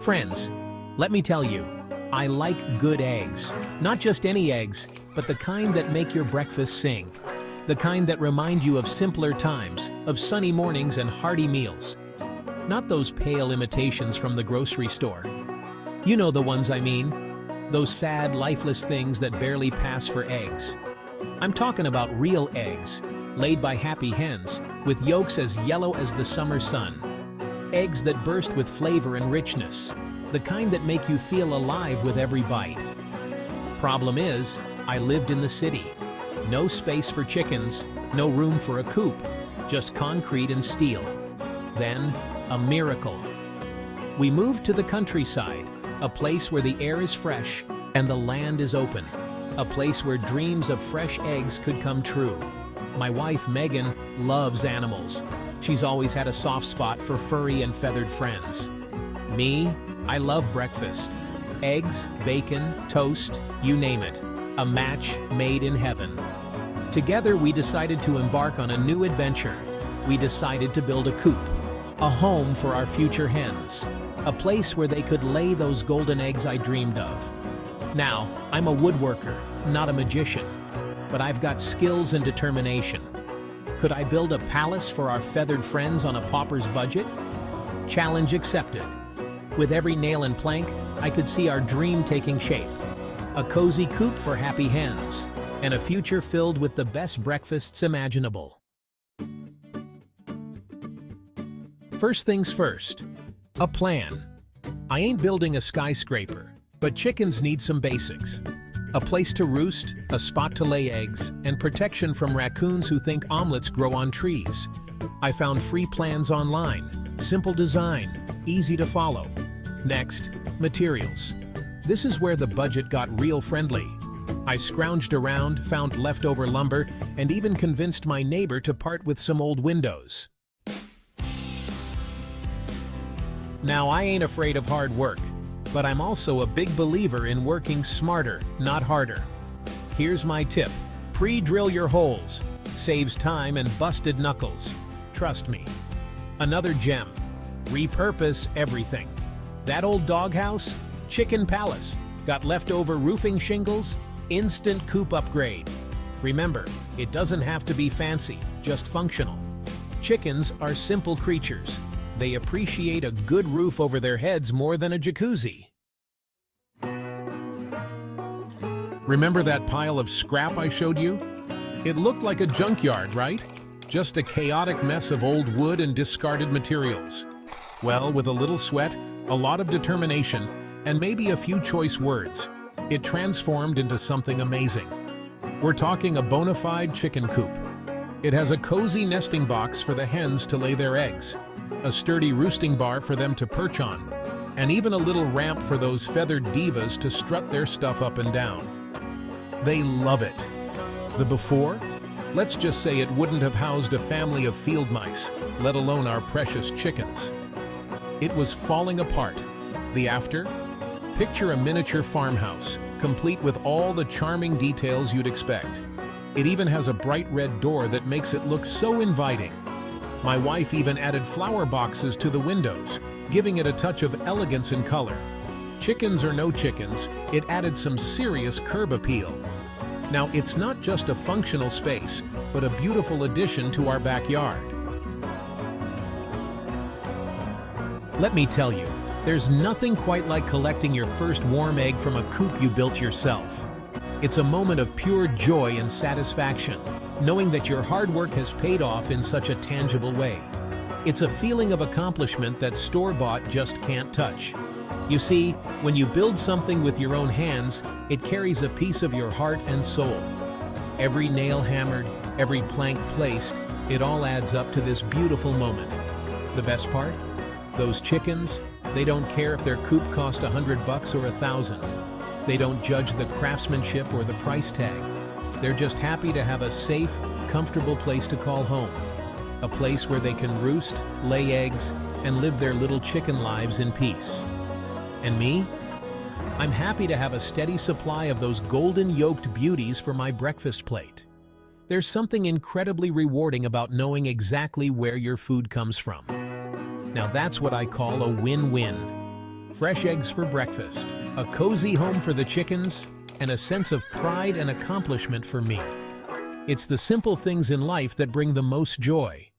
Friends, let me tell you, I like good eggs. Not just any eggs, but the kind that make your breakfast sing. The kind that remind you of simpler times, of sunny mornings and hearty meals. Not those pale imitations from the grocery store. You know the ones I mean. Those sad, lifeless things that barely pass for eggs. I'm talking about real eggs, laid by happy hens, with yolks as yellow as the summer sun. Eggs that burst with flavor and richness, the kind that make you feel alive with every bite. Problem is, I lived in the city. No space for chickens, no room for a coop, just concrete and steel. Then, a miracle. We moved to the countryside, a place where the air is fresh and the land is open. A place where dreams of fresh eggs could come true. My wife, Megan, loves animals. She's always had a soft spot for furry and feathered friends. Me, I love breakfast. Eggs, bacon, toast, you name it. A match made in heaven. Together, we decided to embark on a new adventure. We decided to build a coop, a home for our future hens, a place where they could lay those golden eggs I dreamed of. Now, I'm a woodworker, not a magician, but I've got skills and determination. Could I build a palace for our feathered friends on a pauper's budget? Challenge accepted. With every nail and plank, I could see our dream taking shape. A cozy coop for happy hens, and a future filled with the best breakfasts imaginable. First things first, a plan. I ain't building a skyscraper, but chickens need some basics. A place to roost, a spot to lay eggs, and protection from raccoons who think omelets grow on trees. I found free plans online, simple design, easy to follow. Next, materials. This is where the budget got real friendly. I scrounged around, found leftover lumber, and even convinced my neighbor to part with some old windows. Now, I ain't afraid of hard work, but I'm also a big believer in working smarter, not harder. Here's my tip. Pre-drill your holes. Saves time and busted knuckles. Trust me. Another gem. Repurpose everything. That old doghouse? Chicken palace. Got leftover roofing shingles? Instant coop upgrade. Remember, it doesn't have to be fancy, just functional. Chickens are simple creatures. They appreciate a good roof over their heads more than a jacuzzi. Remember that pile of scrap I showed you? It looked like a junkyard, right? Just a chaotic mess of old wood and discarded materials. Well, with a little sweat, a lot of determination, and maybe a few choice words, it transformed into something amazing. We're talking a bona fide chicken coop. It has a cozy nesting box for the hens to lay their eggs, a sturdy roosting bar for them to perch on, and even a little ramp for those feathered divas to strut their stuff up and down. They love it. The before? Let's just say it wouldn't have housed a family of field mice, let alone our precious chickens. It was falling apart. The after? Picture a miniature farmhouse, complete with all the charming details you'd expect. It even has a bright red door that makes it look so inviting. My wife even added flower boxes to the windows, giving it a touch of elegance and color. Chickens or no chickens, it added some serious curb appeal. Now, it's not just a functional space, but a beautiful addition to our backyard. Let me tell you, there's nothing quite like collecting your first warm egg from a coop you built yourself. It's a moment of pure joy and satisfaction, knowing that your hard work has paid off in such a tangible way. It's a feeling of accomplishment that store-bought just can't touch. You see, when you build something with your own hands, it carries a piece of your heart and soul. Every nail hammered, every plank placed, it all adds up to this beautiful moment. The best part? Those chickens, they don't care if their coop cost $100 or $1,000. They don't judge the craftsmanship or the price tag. They're just happy to have a safe, comfortable place to call home. A place where they can roost, lay eggs, and live their little chicken lives in peace. And me? I'm happy to have a steady supply of those golden-yolked beauties for my breakfast plate. There's something incredibly rewarding about knowing exactly where your food comes from. Now that's what I call a win-win. fresh eggs for breakfast, a cozy home for the chickens, and a sense of pride and accomplishment for me. It's the simple things in life that bring the most joy.